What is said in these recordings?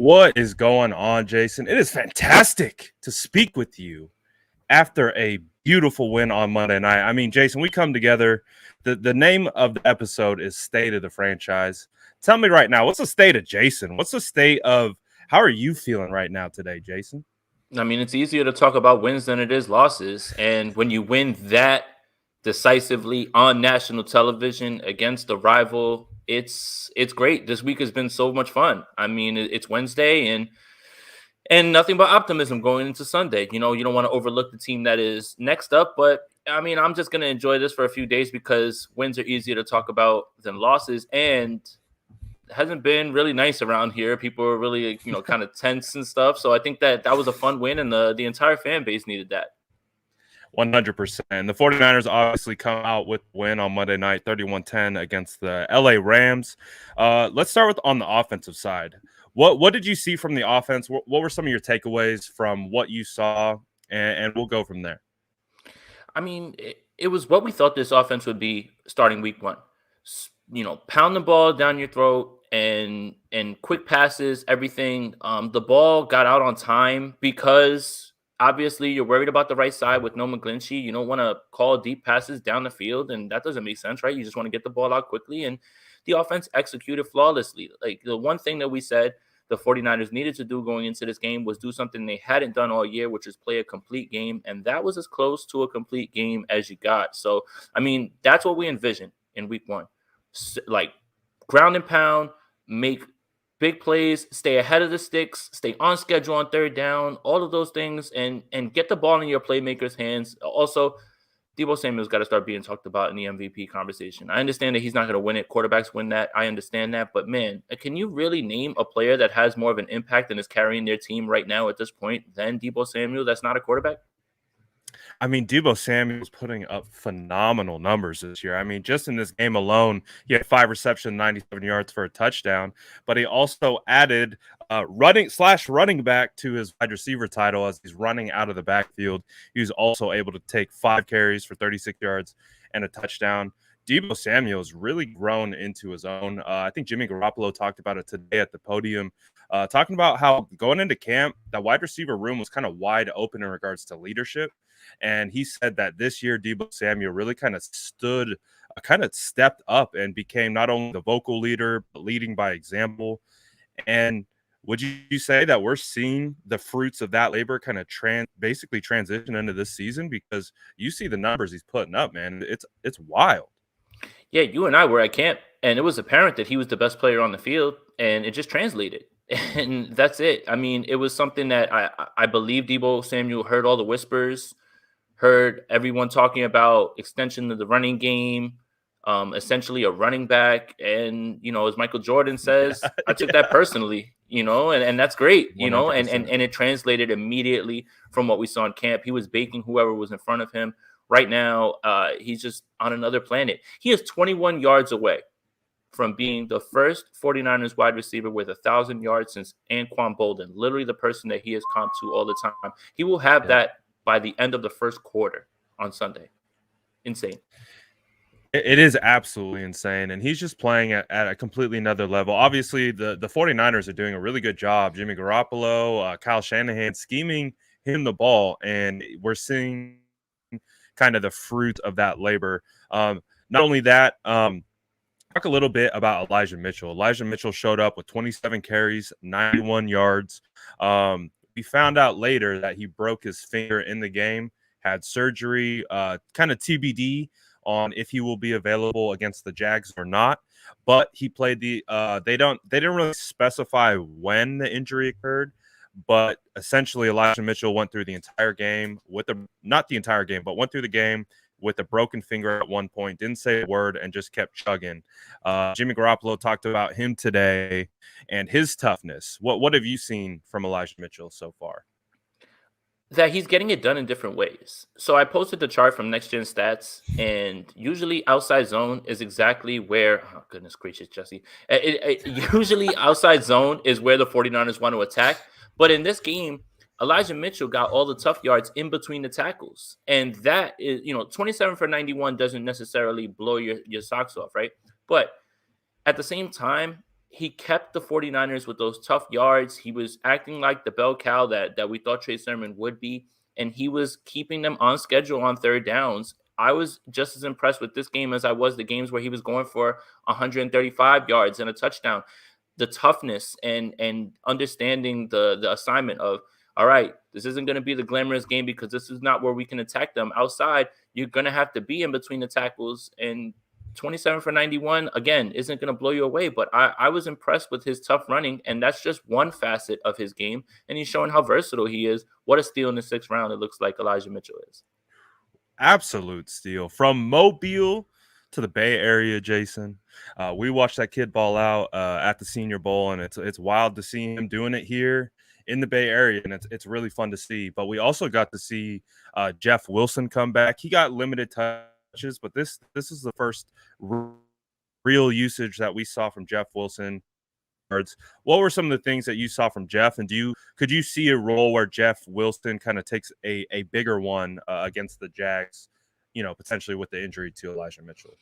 What is going on, Jason? It is fantastic to speak with you after a beautiful win on Monday night. I mean, Jason, we come together. The name of the episode is State of the Franchise. Tell me right now, what's the state of Jason? What's the state of how are you feeling right now today, Jason? I mean, it's easier to talk about wins than it is losses. And when you win that decisively on national television against a rival, it's great. This week has been so much fun. I mean, it's Wednesday and nothing but optimism going into Sunday. You know, you don't want to overlook the team that is next up, but I mean, I'm just going to enjoy this for a few days because wins are easier to talk about than losses, and it hasn't been really nice around here. People are really, kind of tense and stuff. So I think that was a fun win, and the entire fan base needed that. 100%. The 49ers obviously come out with a win on Monday night, 31-10 against the LA Rams. Let's start with on the offensive side. What did you see from the offense? What were some of your takeaways from what you saw? And we'll go from there. I mean, it was what we thought this offense would be starting week one. Pound the ball down your throat and quick passes, everything. The ball got out on time because obviously you're worried about the right side with no McGlinchey. You don't want to call deep passes down the field, and that doesn't make sense, right? You just want to get the ball out quickly, and the offense executed flawlessly. Like, the one thing that we said the 49ers needed to do going into this game was do something they hadn't done all year, which is play a complete game, and that was as close to a complete game as you got. So, I mean, that's what we envisioned in week one. Like, ground and pound, make big plays, stay ahead of the sticks, stay on schedule on third down, all of those things, and get the ball in your playmakers' hands. Also, Deebo Samuel's got to start being talked about in the MVP conversation. I understand that he's not going to win it. Quarterbacks win that. I understand that. But, man, can you really name a player that has more of an impact and is carrying their team right now at this point than Deebo Samuel that's not a quarterback? I mean, Deebo Samuel's putting up phenomenal numbers this year. I mean, just in this game alone, he had 5 receptions, 97 yards for a touchdown. But he also added running back to his wide receiver title as he's running out of the backfield. He was also able to take 5 carries for 36 yards and a touchdown. Deebo Samuel's really grown into his own. I think Jimmy Garoppolo talked about it today at the podium, talking about how going into camp, that wide receiver room was kind of wide open in regards to leadership. And he said that this year, Deebo Samuel really kind of stepped up and became not only the vocal leader, but leading by example. And would you say that we're seeing the fruits of that labor kind of basically transition into this season? Because you see the numbers he's putting up, man. It's wild. Yeah, you and I were at camp, and it was apparent that he was the best player on the field, and it just translated. And that's it. I mean, it was something that I believe Deebo Samuel heard all the whispers, heard everyone talking about extension of the running game, essentially a running back. And, as Michael Jordan says, I took that personally, and that's great, and it translated immediately from what we saw in camp. He was baking whoever was in front of him. Right now, he's just on another planet. He is 21 yards away from being the first 49ers wide receiver with 1,000 yards since Anquan Bolden, literally the person that he has comped to all the time. He will have that by the end of the first quarter on Sunday. Insane. It is absolutely insane, and he's just playing at a completely another level. Obviously, the 49ers are doing a really good job. Jimmy Garoppolo, Kyle Shanahan scheming him the ball, and we're seeing kind of the fruit of that labor. Not only that, talk a little bit about Elijah Mitchell. Elijah Mitchell showed up with 27 carries, 91 yards. We found out later that he broke his finger in the game, had surgery, kind of TBD on if he will be available against the Jags or not. But he played they didn't really specify when the injury occurred. But essentially, Elijah Mitchell went through the entire game went through the game with a broken finger at one point, didn't say a word, and just kept chugging. Jimmy Garoppolo talked about him today and his toughness. What have you seen from Elijah Mitchell so far? That he's getting it done in different ways. So I posted the chart from Next Gen Stats, and usually outside zone is exactly where, oh goodness gracious, Jesse. Usually outside zone is where the 49ers want to attack. But in this game, Elijah Mitchell got all the tough yards in between the tackles. And that is, 27 for 91 doesn't necessarily blow your socks off, right? But at the same time, he kept the 49ers with those tough yards. He was acting like the bell cow that we thought Trey Sermon would be, and he was keeping them on schedule on third downs. I was just as impressed with this game as I was the games where he was going for 135 yards and a touchdown. The toughness and understanding the assignment of, all right, this isn't going to be the glamorous game because this is not where we can attack them. Outside, you're going to have to be in between the tackles, and 27 for 91, again, isn't going to blow you away. But I was impressed with his tough running, and that's just one facet of his game. And he's showing how versatile he is. What a steal in the 6th round it looks like Elijah Mitchell is. Absolute steal. From Mobile to the Bay Area, Jason. We watched that kid ball out at the Senior Bowl, and it's wild to see him doing it here in the Bay Area, and it's really fun to see. But we also got to see Jeff Wilson come back. He got limited touches, but this is the first real usage that we saw from Jeff Wilson. What were some of the things that you saw from Jeff, and could you see a role where Jeff Wilson kind of takes a bigger one against the Jags, potentially with the injury to Elijah Mitchell?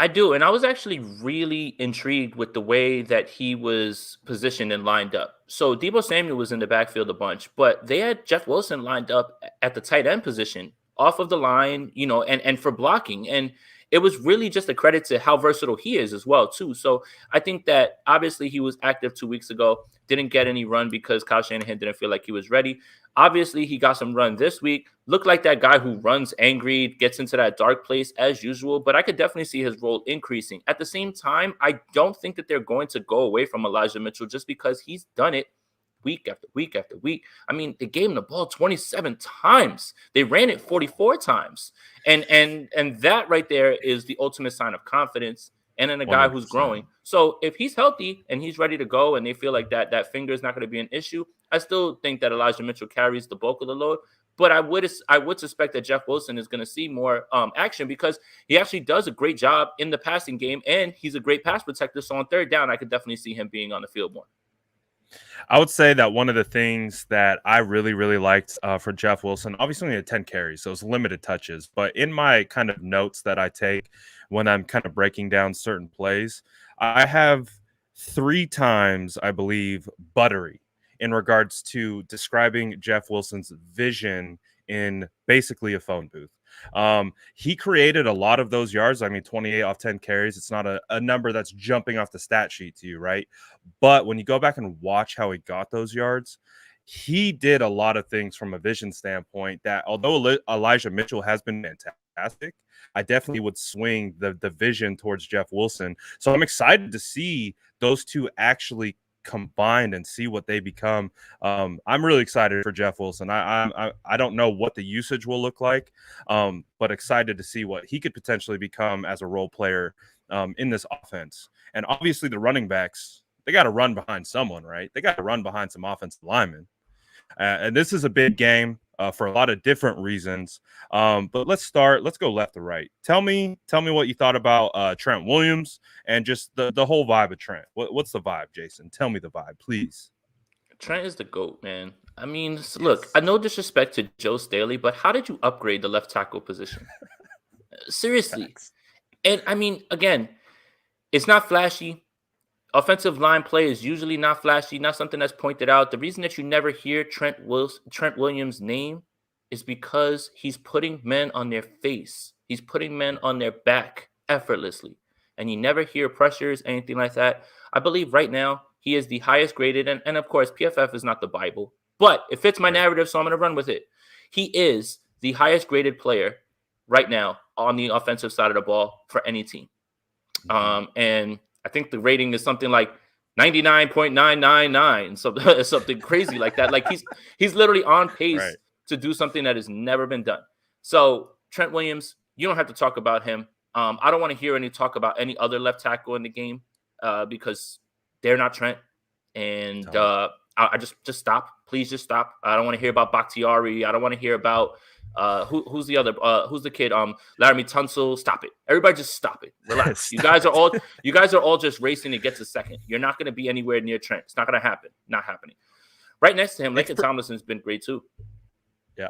I do, and I was actually really intrigued with the way that he was positioned and lined up. So Deebo Samuel was in the backfield a bunch, but they had Jeff Wilson lined up at the tight end position off of the line, and for blocking. And it was really just a credit to how versatile he is as well, too. So I think that obviously he was active 2 weeks ago, didn't get any run because Kyle Shanahan didn't feel like he was ready. Obviously, he got some run this week. Looked like that guy who runs angry, gets into that dark place as usual, but I could definitely see his role increasing. At the same time, I don't think that they're going to go away from Elijah Mitchell just because he's done it week after week after week. I mean, they gave him the ball 27 times. They ran it 44 times. And that right there is the ultimate sign of confidence and in a guy 100%. Who's growing. So if he's healthy and he's ready to go and they feel like that finger is not going to be an issue, I still think that Elijah Mitchell carries the bulk of the load. But I would suspect that Jeff Wilson is going to see more action because he actually does a great job in the passing game and he's a great pass protector. So on third down, I could definitely see him being on the field more. I would say that one of the things that I really, really liked for Jeff Wilson, obviously only had 10 carries, so it's limited touches. But in my kind of notes that I take when I'm kind of breaking down certain plays, I have 3 times, I believe, buttery in regards to describing Jeff Wilson's vision in basically a phone booth. He created a lot of those yards. I mean, 28 off 10 carries. It's not a number that's jumping off the stat sheet to you, right? But when you go back and watch how he got those yards, he did a lot of things from a vision standpoint that although Elijah Mitchell has been fantastic, I definitely would swing the vision towards Jeff Wilson. So I'm excited to see those two actually combined and see what they become. I'm really excited for Jeff Wilson. I don't know what the usage will look like, but excited to see what he could potentially become as a role player in this offense. And obviously the running backs, they got to run behind someone, right? They got to run behind some offensive linemen. And this is a big game for a lot of different reasons. But let's go left to right. Tell me what you thought about Trent Williams and just the whole vibe of Trent. What's the vibe, Jason? Tell me the vibe, please. Trent is the GOAT, man. I mean, yes. Look, I no disrespect to Joe Staley, but how did you upgrade the left tackle position? Seriously. Thanks. And I mean, again, it's not flashy. Offensive line play is usually not flashy, not something that's pointed out. The reason that you never hear Trent Williams' name is because he's putting men on their face. He's putting men on their back effortlessly. And you never hear pressures, anything like that. I believe right now he is the highest graded. And of course, PFF is not the Bible. But it fits my narrative, so I'm going to run with it. He is the highest graded player right now on the offensive side of the ball for any team. And I think the rating is something like 99.999, something crazy like that. Like he's literally on pace to do something that has never been done. So Trent Williams, you don't have to talk about him. I don't want to hear any talk about any other left tackle in the game because they're not Trent. And I just stop. Please just stop. I don't want to hear about Bakhtiari. I don't want to hear about who's the other who's the kid Laramie Tunsil. Stop it. Everybody just stop it. Relax. You guys are all just racing to get to second. You're not going to be anywhere near Trent. It's not going to happen. Not happening. Right next to him, Laken Tomlinson's been great too. Yeah.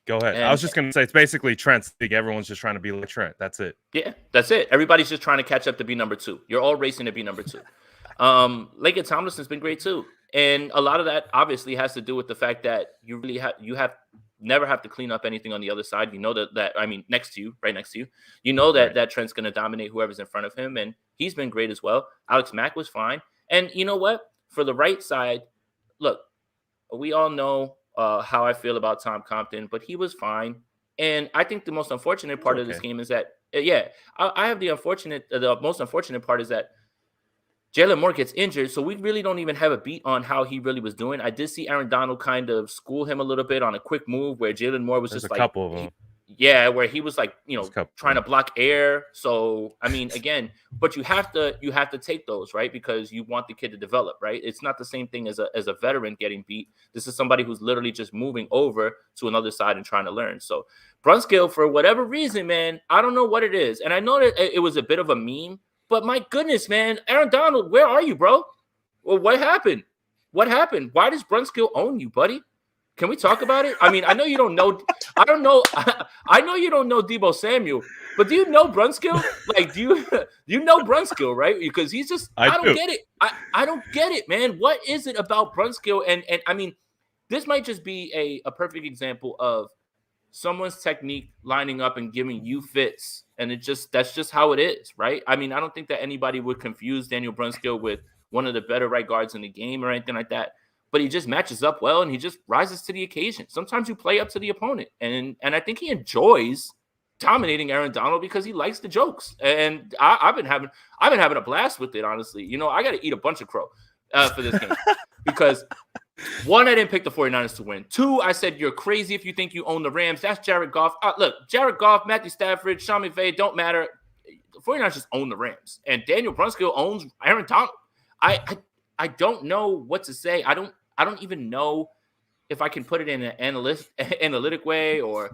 Go ahead. I was just going to say it's basically Trent's league. Everyone's just trying to be like Trent. That's it. Yeah, that's it. Everybody's just trying to catch up to be number 2. You're all racing to be number 2. Laker Tomlinson's been great too. And a lot of that obviously has to do with the fact that you have never have to clean up anything on the other side. You know that I mean next to you, right next to you. You know that Right. that Trent's going to dominate whoever's in front of him, and he's been great as well. Alex Mack was fine, and you know what? For the right side, look, we all know how I feel about Tom Compton, but he was fine. And I think the most unfortunate It's part of this okay. game is that, yeah, I have the most unfortunate part is that Jalen Moore gets injured, so we really don't even have a beat on how he really was doing. I did see Aaron Donald kind of school him a little bit on a quick move where Jalen Moore was There's a just like, couple of them. yeah, where he was like, There's a couple of trying to 'em. block air. So I mean, again, but you have to take those, right? Because you want the kid to develop, right? It's not the same thing as a veteran getting beat. This is somebody who's literally just moving over to another side and trying to learn. So Brunskill, for whatever reason, man, I don't know what it is, and I know that it was a bit of a meme, but my goodness, man, Aaron Donald, where are you, bro? Well, what happened? What happened? Why does Brunskill own you, buddy? Can we talk about it? I mean, I know you don't know. I don't know. I know you don't know Debo Samuel, but do you know Brunskill? Like, do you you know Brunskill, right? Because he's just I I don't do. get it. I don't get it, man. What is it about Brunskill? And I mean, this might just be a perfect example of someone's technique lining up and giving you fits. And that's just how it is, right? I mean, I don't think that anybody would confuse Daniel Brunskill with one of the better right guards in the game or anything like that. But he just matches up well and he just rises to the occasion. Sometimes you play up to the opponent. And I think he enjoys dominating Aaron Donald because he likes the jokes. And I've been having a blast with it, honestly. I got to eat a bunch of crow for this game because one, I didn't pick the 49ers to win. Two, I said you're crazy if you think you own the Rams. That's Jared Goff. Look, Jared Goff, Matthew Stafford, Sean McVay, don't matter. The 49ers just own the Rams. And Daniel Brunskill owns Aaron Donald. I don't know what to say. I don't even know if I can put it in an analytic way or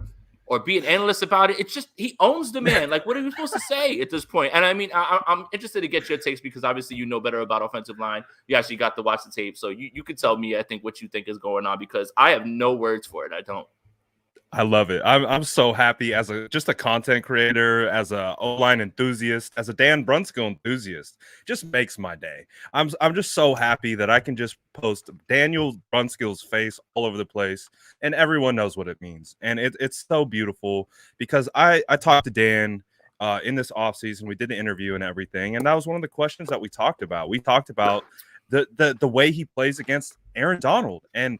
be an analyst about it. It's just he owns the man. Like, what are you supposed to say at this point? And I mean, I'm interested to get your takes because obviously you know better about offensive line. You actually got to watch the tape, so you could tell me, I think, what you think is going on because I have no words for it. I don't. I love it. I'm so happy as just a content creator, as a O-line enthusiast, as a Dan Brunskill enthusiast. Just makes my day. I'm just so happy that I can just post Daniel Brunskill's face all over the place, and everyone knows what it means. And it's so beautiful because I talked to Dan in this offseason. We did the interview and everything, and that was one of the questions that we talked about. We talked about the way he plays against Aaron Donald, and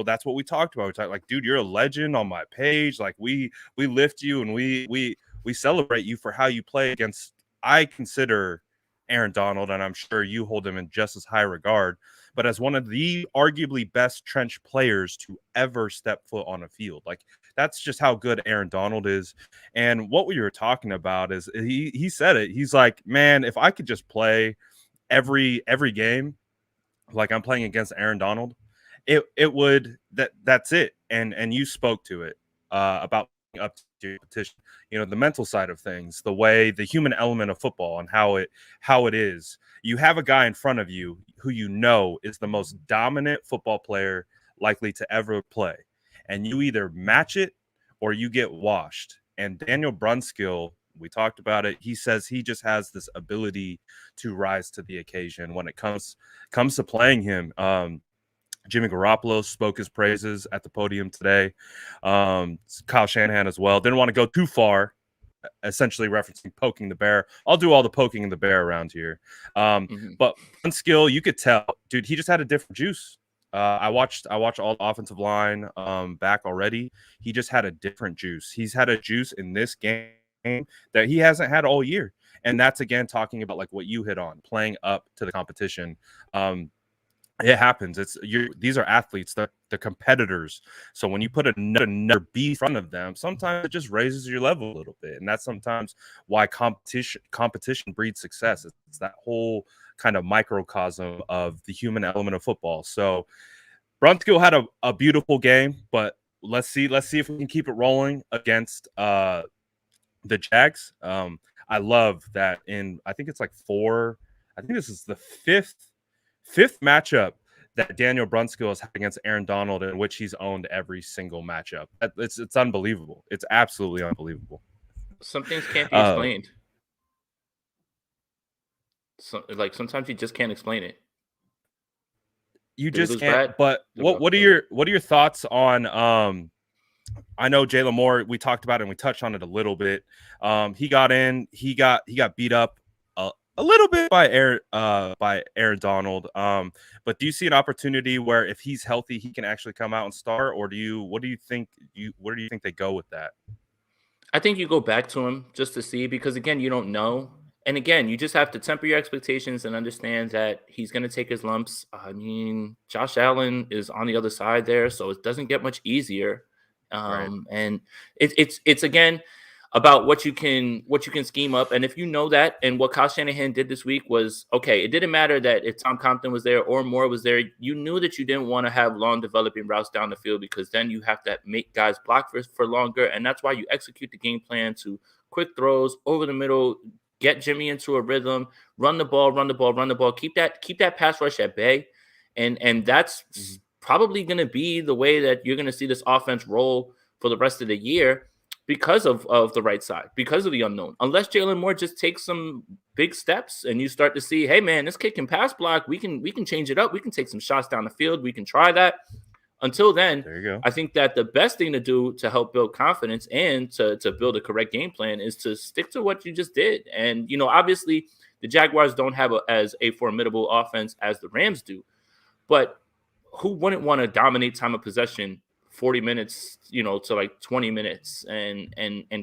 that's what we talked about. We talked like, dude, you're a legend on my page. Like we lift you and we celebrate you for how you play against. I consider Aaron Donald, and I'm sure you hold him in just as high regard, but as one of the arguably best trench players to ever step foot on a field. Like that's just how good Aaron Donald is. And what we were talking about is he said it. He's like, man, if I could just play every game like I'm playing against Aaron Donald, it would that's it. And you spoke to it about up to your petition, the mental side of things, the way the human element of football and how it is. You have a guy in front of you who is the most dominant football player likely to ever play, and you either match it or you get washed. And Daniel Brunskill, we talked about it. He says he just has this ability to rise to the occasion when it comes to playing him. Jimmy Garoppolo spoke his praises at the podium today. Kyle Shanahan as well. Didn't want to go too far, essentially referencing poking the bear. I'll do all the poking the bear around here. But Brunskill, you could tell, dude, he just had a different juice. I watched all the offensive line back already. He just had a different juice. He's had a juice in this game that he hasn't had all year. And that's, again, talking about like what you hit on, playing up to the competition. It happens. These are athletes, they're competitors. So when you put another B in front of them, sometimes it just raises your level a little bit. And that's sometimes why competition breeds success. It's that whole kind of microcosm of the human element of football. So Brunskill had a beautiful game, but let's see if we can keep it rolling against the Jags. I love that I think it's like I think this is the fifth matchup that Daniel Brunskill has had against Aaron Donald, in which he's owned every single matchup. It's unbelievable. It's absolutely unbelievable. Some things can't be explained. So, like, sometimes you just can't explain it. You If it just goes can't. bad, But they'll go. what are your thoughts on I know Jalen Moore, we talked about it and we touched on it a little bit. He got in, he got beat up a little bit by Aaron Donald. But do you see an opportunity where if he's healthy, he can actually come out and start, or what do you think where do you think they go with that? I think you go back to him just to see because again, you don't know. And again, you just have to temper your expectations and understand that he's going to take his lumps. I mean, Josh Allen is on the other side there, so it doesn't get much easier. Right. And it's again about what you can scheme up. And if you know that, and what Kyle Shanahan did this week was okay. It didn't matter that if Tom Compton was there or Moore was there. You knew that you didn't want to have long developing routes down the field because then you have to make guys block for longer, and that's why you execute the game plan to quick throws over the middle, get Jimmy into a rhythm, run the ball, run the ball, run the ball, keep that pass rush at bay, and that's Mhm. probably going to be the way that you're going to see this offense roll for the rest of the year because of the right side, because of the unknown. Unless Jalen Moore just takes some big steps and you start to see, hey man, this kid can pass block. We can change it up. We can take some shots down the field. We can try that. Until then, There you go. I think that the best thing to do to help build confidence and to build a correct game plan is to stick to what you just did. And obviously, the Jaguars don't have as a formidable offense as the Rams do, but who wouldn't want to dominate time of possession 40 minutes, to like 20 minutes and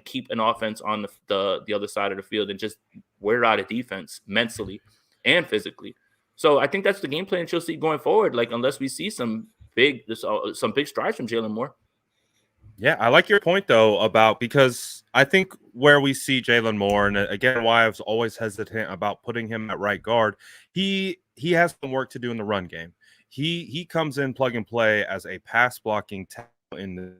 keep an offense on the other side of the field and just wear out a defense mentally and physically. So I think that's the game plan that you'll see going forward. Like unless we see some big strides from Jalen Moore. Yeah, I like your point though about because I think where we see Jalen Moore, and again, why I was always hesitant about putting him at right guard, he has some work to do in the run game. He comes in plug and play as a pass blocking talent in the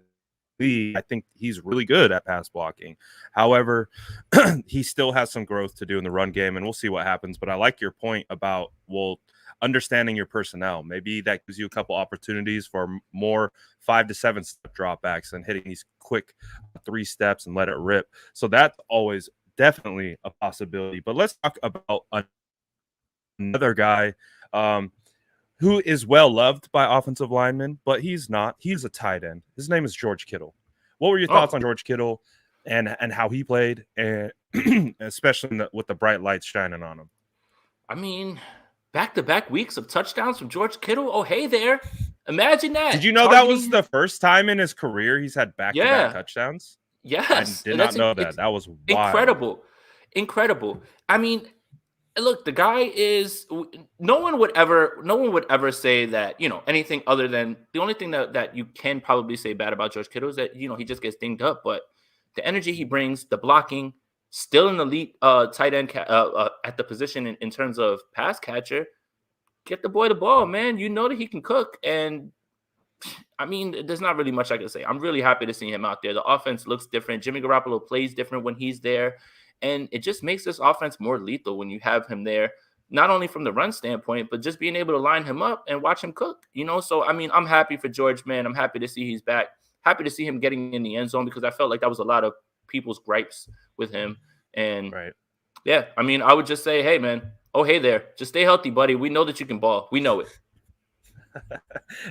league. I think he's really good at pass blocking. However, he still has some growth to do in the run game, and we'll see what happens. But I like your point about understanding your personnel. Maybe that gives you a couple opportunities for more 5 to 7 step dropbacks and hitting these quick 3 steps and let it rip. So that's always definitely a possibility. But let's talk about another guy who is well loved by offensive linemen, but he's not. He's a tight end. His name is George Kittle. What were your thoughts Oh, on George Kittle and how he played, and especially with the bright lights shining on him? I mean, back-to-back weeks of touchdowns from George Kittle. Oh, hey there. Imagine Did that. you know that was Targeting. the first time in his career he's had back-to-back Yeah. touchdowns? I Yes. did And not that's know that. it's That was wild. incredible. Incredible. I mean, look, the guy is no one would ever say that, anything other than the only thing that you can probably say bad about George Kittle is that, he just gets dinged up, but the energy he brings, the blocking, still an elite tight end at the position in terms of pass catcher. Get the boy the ball, man. You know that he can cook. And I mean, there's not really much I can say. I'm really happy to see him out there. The offense looks different. Jimmy Garoppolo plays different when he's there. And it just makes this offense more lethal when you have him there, not only from the run standpoint, but just being able to line him up and watch him cook, So, I mean, I'm happy for George, man. I'm happy to see he's back. Happy to see him getting in the end zone because I felt like that was a lot of people's gripes with him. And Right. yeah, I mean, I would just say, hey, man, oh, hey there. Just stay healthy, buddy. We know that you can ball. We know it.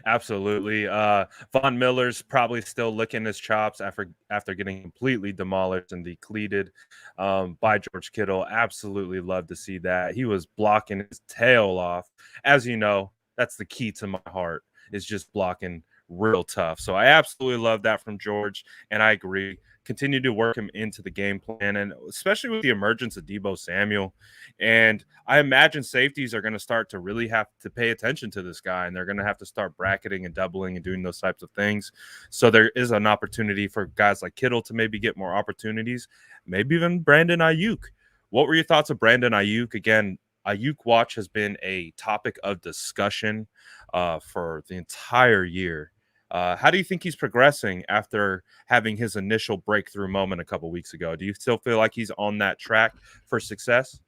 Absolutely. Von Miller's probably still licking his chops after getting completely demolished and depleted by George Kittle. Absolutely love to see that. He was blocking his tail off. As you know, that's the key to my heart is just blocking real tough. So I absolutely love that from George, and I agree. Continue to work him into the game plan, and especially with the emergence of Debo Samuel. And I imagine safeties are going to start to really have to pay attention to this guy, and they're going to have to start bracketing and doubling and doing those types of things. So there is an opportunity for guys like Kittle to maybe get more opportunities, maybe even Brandon Ayuk. What were your thoughts of Brandon Ayuk? Again, Ayuk watch has been a topic of discussion for the entire year. How do you think he's progressing after having his initial breakthrough moment a couple weeks ago? Do you still feel like he's on that track for success?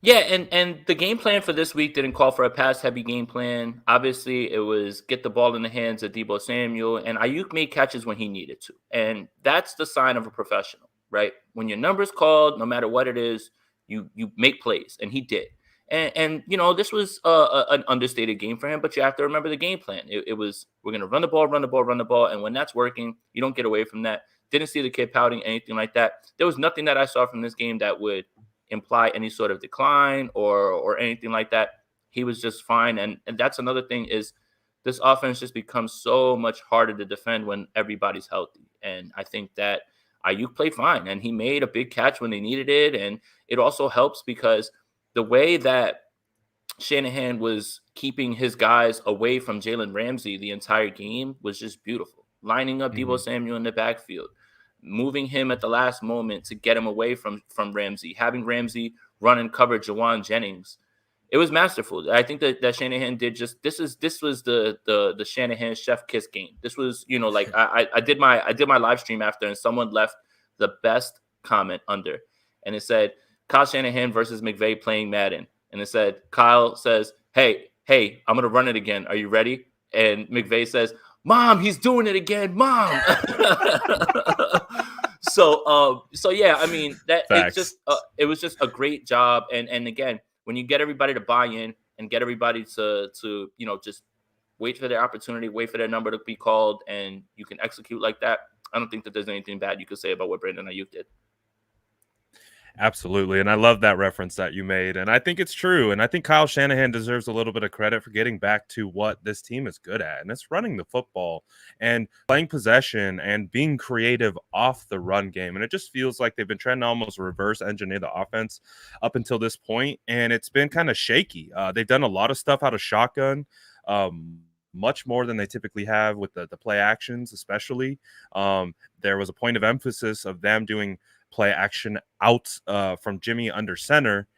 Yeah, and the game plan for this week didn't call for a pass heavy game plan. Obviously, it was get the ball in the hands of Debo Samuel, and Ayuk made catches when he needed to. And that's the sign of a professional, right? When your number's called, no matter what it is, you make plays, and he did. And this was an understated game for him, but you have to remember the game plan. It was, we're going to run the ball, run the ball, run the ball. And when that's working, you don't get away from that. Didn't see the kid pouting, anything like that. There was nothing that I saw from this game that would imply any sort of decline or anything like that. He was just fine. And that's another thing is this offense just becomes so much harder to defend when everybody's healthy. And I think that Ayuk played fine, and he made a big catch when they needed it. And it also helps because the way that Shanahan was keeping his guys away from Jalen Ramsey the entire game was just beautiful. Lining up Deebo Samuel in the backfield, moving him at the last moment to get him away from Ramsey, having Ramsey run and cover Jawan Jennings. It was masterful. I think that Shanahan did this was the Shanahan chef kiss game. This was, I did my live stream after, and someone left the best comment under, and it said Kyle Shanahan versus McVay playing Madden. And it said, Kyle says, hey, I'm going to run it again. Are you ready? And McVay says, Mom, he's doing it again, Mom. So yeah, I mean, it was just a great job. And again, when you get everybody to buy in and get everybody to just wait for their opportunity, wait for their number to be called, and you can execute like that, I don't think that there's anything bad you could say about what Brandon Ayuk did. Absolutely. And I love that reference that you made. And I think it's true. And I think Kyle Shanahan deserves a little bit of credit for getting back to what this team is good at. And it's running the football and playing possession and being creative off the run game. And it just feels like they've been trying to almost reverse engineer the offense up until this point. And it's been kind of shaky. They've done a lot of stuff out of shotgun. Much more than they typically have with the play actions, especially. There was a point of emphasis of them doing play action out from Jimmy under center.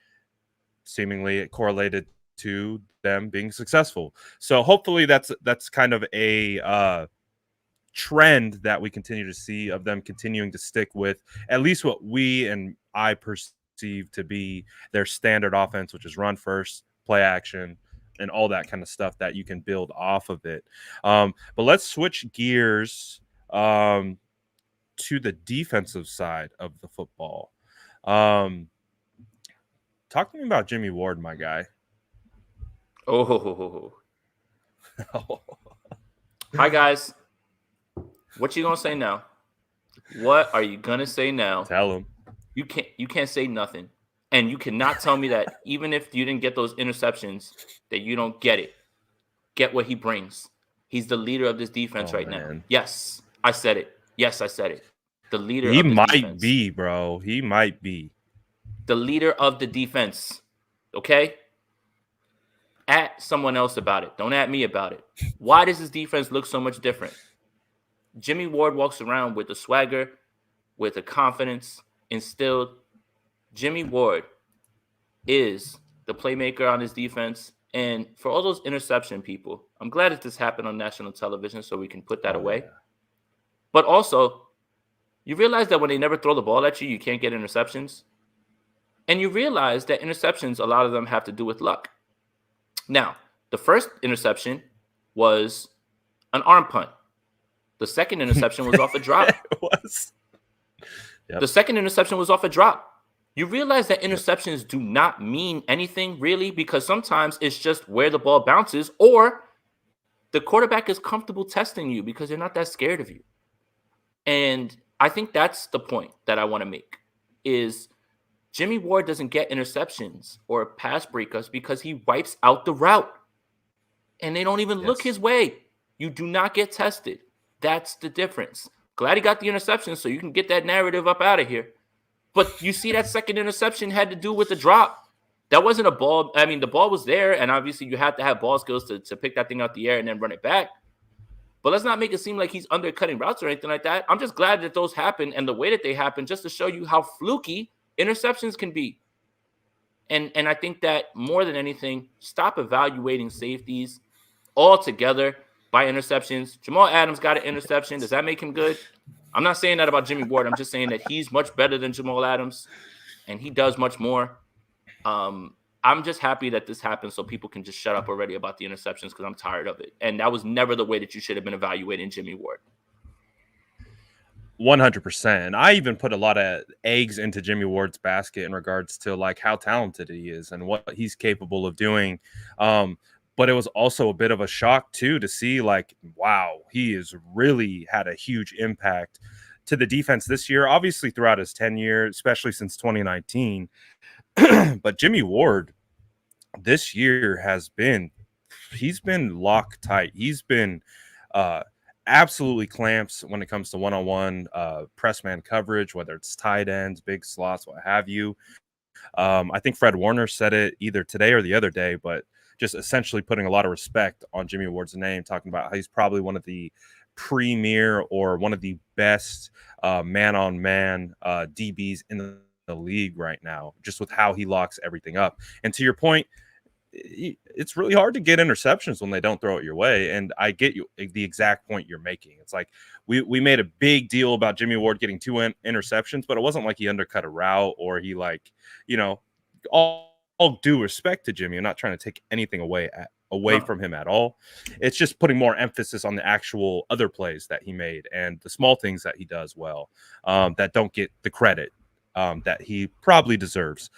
Seemingly it correlated to them being successful. So hopefully that's kind of a trend that we continue to see of them continuing to stick with at least what we and I perceive to be their standard offense, which is run first, play action, and all that kind of stuff that you can build off of it. But let's switch gears to the defensive side of the football. Talk to me about Jimmy Ward, my guy. Oh. Hi, guys. What you gonna say now? What are you gonna say now? Tell him. You can't say nothing. And you cannot tell me that even if you didn't get those interceptions, that you don't get it. Get what he brings. He's the leader of this defense now. Yes, I said it. Yes, I said it. The leader he of the might defense. Be, bro. He might be. The leader of the defense. Okay? At someone else about it. Don't at me about it. Why does this defense look so much different? Jimmy Ward walks around with a swagger, with a confidence instilled. Jimmy Ward is the playmaker on his defense. And for all those interception people, I'm glad that this happened on national television so we can put that away. Yeah. But also, you realize that when they never throw the ball at you, you can't get interceptions. And you realize that interceptions, a lot of them have to do with luck. Now, the first interception was an arm punt. The second interception was off a drop. It was. Yep. The second interception was off a drop. You realize that interceptions do not mean anything, really, because sometimes it's just where the ball bounces, or the quarterback is comfortable testing you because they're not that scared of you. And I think that's the point that I want to make, is Jimmy Ward doesn't get interceptions or pass breakups because he wipes out the route. And they don't even look his way. You do not get tested. That's the difference. Glad he got the interception so you can get that narrative up out of here. But you see that second interception had to do with the drop. That wasn't a ball. I mean, the ball was there, and obviously you have to have ball skills to pick that thing out the air and then run it back. But let's not make it seem like he's undercutting routes or anything like that. I'm just glad that those happened and the way that they happened, just to show you how fluky interceptions can be. And I think that more than anything, stop evaluating safeties altogether by interceptions. Jamal Adams got an interception. Does that make him good? I'm not saying that about Jimmy Ward. I'm just saying that he's much better than Jamal Adams, and he does much more. I'm just happy that this happened so people can just shut up already about the interceptions, because I'm tired of it. And that was never the way that you should have been evaluating Jimmy Ward. 100%. And I even put a lot of eggs into Jimmy Ward's basket in regards to like how talented he is and what he's capable of doing. But it was also a bit of a shock too to see like, wow, he has really had a huge impact to the defense this year, obviously throughout his tenure, especially since 2019. But Jimmy Ward this year he's been locked tight. He's been uh absolutely clamps when it comes to one-on-one press man coverage, whether it's tight ends, big slots, what have you. I think Fred Warner said it either today or the other day, but just essentially putting a lot of respect on Jimmy Ward's name, talking about how he's probably one of the premier or one of the best man-on-man DBs in the league right now, just with how he locks everything up. And to your point, it's really hard to get interceptions when they don't throw it your way. And I get you the exact point you're making. It's like we made a big deal about Jimmy Ward getting two interceptions, but it wasn't like he undercut a route or he like, you know, all due respect to Jimmy. I'm not trying to take anything away from him at all. It's just putting more emphasis on the actual other plays that he made and the small things that he does well that don't get the credit that he probably deserves.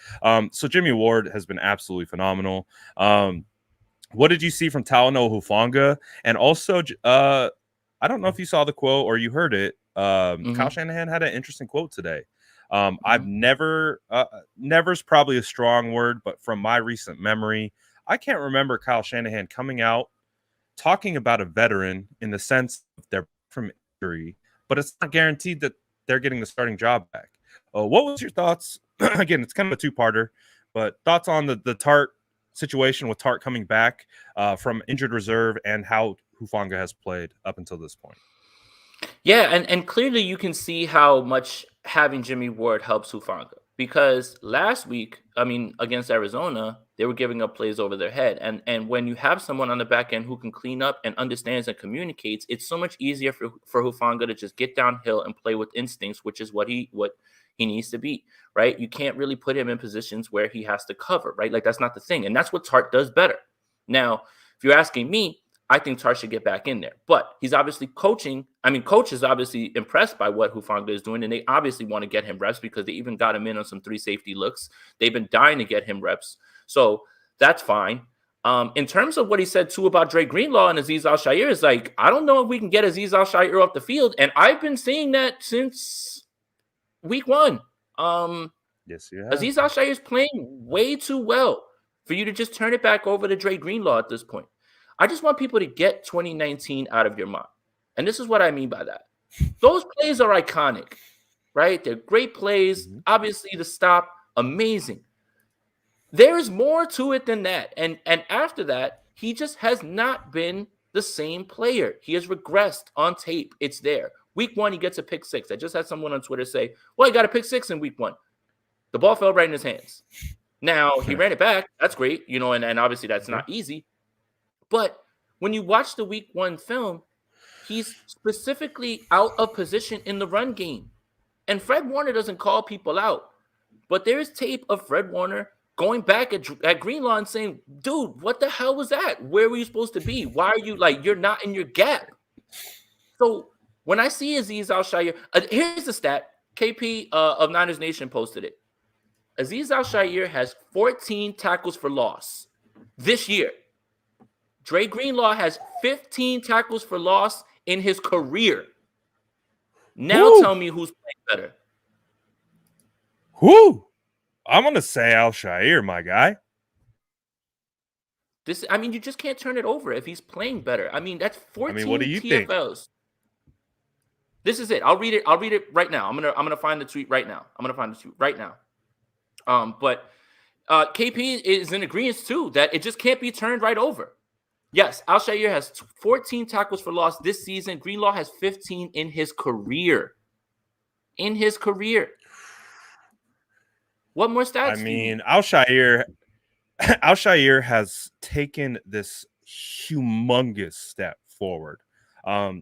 So Jimmy Ward has been absolutely phenomenal. What did you see from Talanoa Hufanga? And also, I don't know if you saw the quote or you heard it. Kyle Shanahan had an interesting quote today. I've never's probably a strong word, but from my recent memory, I can't remember Kyle Shanahan coming out talking about a veteran in the sense of they're from injury, but it's not guaranteed that they're getting the starting job back. What was your thoughts? Again, it's kind of a two-parter, but thoughts on the Tart situation with Tart coming back from injured reserve and how Hufanga has played up until this point. Yeah, and clearly you can see how much having Jimmy Ward helps Hufanga because last week, I mean, against Arizona, they were giving up plays over their head, and when you have someone on the back end who can clean up and understands and communicates, it's so much easier for Hufanga to just get downhill and play with instincts, which is what he needs to be, right? You can't really put him in positions where he has to cover, right? Like that's not the thing, and that's what Tart does better. Now, if you're asking me, I think Tart should get back in there, but he's obviously coaching. I mean, coach is obviously impressed by what Hufanga is doing, and they obviously want to get him reps because they even got him in on some 3 safety looks. They've been dying to get him reps, so that's fine. In terms of what he said too about Dre Greenlaw and Azeez Al-Shaair, is like, I don't know if we can get Azeez Al-Shaair off the field, and I've been saying that since week 1. Yes, you have. Azeez Al-Shaair is playing way too well for you to just turn it back over to Dre Greenlaw at this point. I just want people to get 2019 out of your mind. And this is what I mean by that. Those plays are iconic, right? They're great plays. Obviously, the stop, amazing. There is more to it than that. And after that, he just has not been the same player. He has regressed on tape. It's there. Week 1, he gets a pick 6. I just had someone on Twitter say, well, he got a pick 6 in week 1. The ball fell right in his hands. Now, he ran it back. That's great, and obviously that's not easy. But when you watch the week 1 film, he's specifically out of position in the run game. And Fred Warner doesn't call people out. But there's tape of Fred Warner going back at Greenlaw and saying, dude, what the hell was that? Where were you supposed to be? Why are you you're not in your gap? So when I see Azeez Al-Shaair, here's the stat. KP of Niners Nation posted it. Azeez Al-Shaair has 14 tackles for loss this year. Dre Greenlaw has 15 tackles for loss in his career. Now tell me who's playing better. I'm going to say Al-Shaair, my guy. You just can't turn it over if he's playing better. I mean, that's 14 what do you TFLs. think? This is it. I'll read it right now. I'm gonna find the tweet right now. But KP is in agreement too that it just can't be turned right over. Yes, Al-Shaair has 14 tackles for loss this season. Greenlaw has 15 in his career. What more stats? I mean, Al-Shaair has taken this humongous step forward.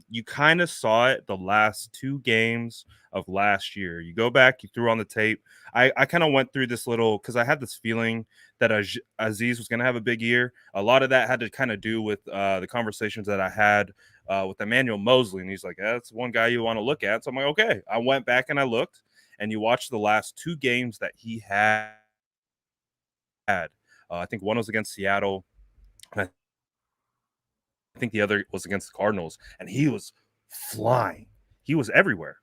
You kind of saw it the last 2 games of last year. You go back, you threw on the tape. I kind of went through this little because I had this feeling that Aziz was going to have a big year. A lot of that had to kind of do with the conversations that I had with Emmanuel Mosley, and he's like, "That's one guy you want to look at." So I'm like, "Okay." I went back and I looked, and you watched the last 2 games that he had. I think one was against Seattle, and I think the other was against the Cardinals, and he was flying. He was everywhere.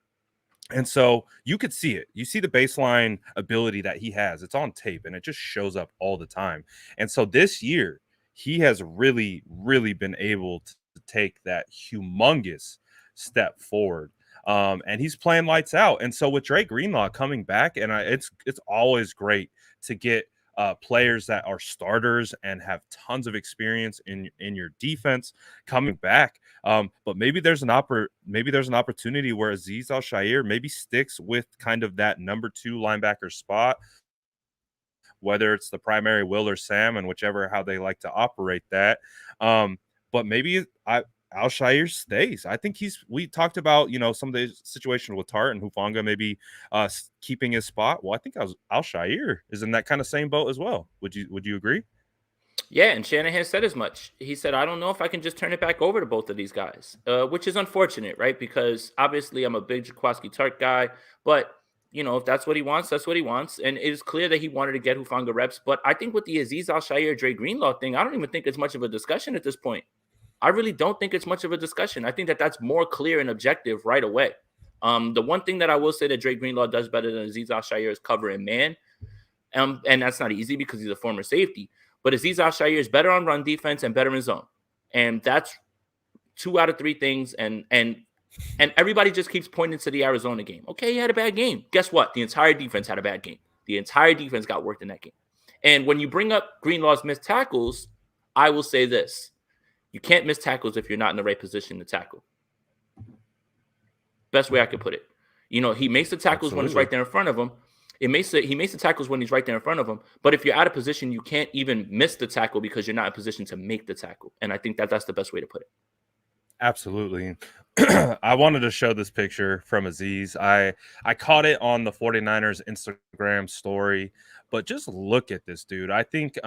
And so you could see it. You see the baseline ability that he has. It's on tape and it just shows up all the time. And so this year, he has really, really been able to take that humongous step forward. And he's playing lights out. And so with Drake Greenlaw coming back, and it's always great to get players that are starters and have tons of experience in your defense coming back. But maybe there's an opportunity where Azeez Al-Shaair maybe sticks with kind of that number 2 linebacker spot, whether it's the primary Will or Sam, and whichever how they like to operate that. But maybe Al-Shaair stays. I think we talked about, some of the situation with Tart and Hufanga maybe keeping his spot. Well, I think Al-Shaair is in that kind of same boat as well. Would you agree? Yeah, and Shanahan said as much. He said, I don't know if I can just turn it back over to both of these guys, which is unfortunate, right? Because obviously I'm a big Jaquaski Tart guy, but if that's what he wants, that's what he wants. And it is clear that he wanted to get Hufanga reps. But I think with the Azeez Al-Shaair, Dre Greenlaw thing, I don't even think it's much of a discussion at this point. I really don't think it's much of a discussion. I think that that's more clear and objective right away. The one thing that I will say that Dre Greenlaw does better than Azeez Al-Shaair is covering man. And that's not easy because he's a former safety. But Azeez Al-Shaair is better on run defense and better in zone. And that's 2 out of 3 things. And everybody just keeps pointing to the Arizona game. Okay, he had a bad game. Guess what? The entire defense had a bad game. The entire defense got worked in that game. And when you bring up Greenlaw's missed tackles, I will say this. You can't miss tackles if you're not in the right position to tackle. Best way I could put it. He makes the tackles when he's right there in front of him. He makes the tackles when he's right there in front of him. But if you're out of position, you can't even miss the tackle because you're not in position to make the tackle. And I think that's the best way to put it. Absolutely. I wanted to show this picture from Azeez. I caught it on the 49ers Instagram story, but just look at this dude. I think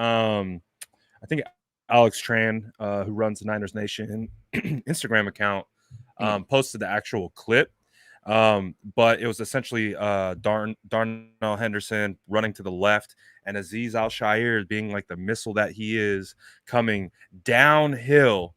Alex Tran, who runs the Niners Nation Instagram account, posted the actual clip. But it was essentially Darnell Henderson running to the left and Azeez Al-Shaair being like the missile that he is, coming downhill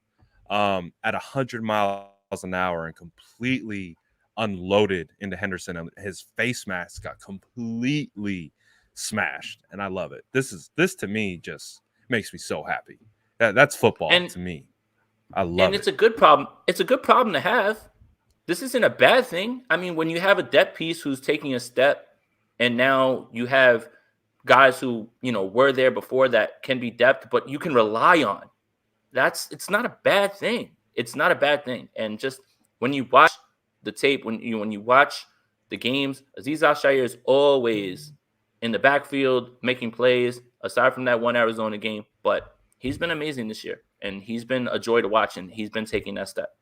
at 100 miles an hour and completely unloaded into Henderson, and his face mask got completely smashed. And I love it. This to me just makes me so happy. That's football to me. I love it. And it's a good problem. It's a good problem to have. This isn't a bad thing. I mean, when you have a depth piece who's taking a step, and now you have guys who, were there before that can be depth, but you can rely on. It's not a bad thing. It's not a bad thing. And just when you watch the tape, when you watch the games, Azeez Al-Shaair is always in the backfield making plays, aside from that one Arizona game. But he's been amazing this year, and he's been a joy to watch, and he's been taking that step.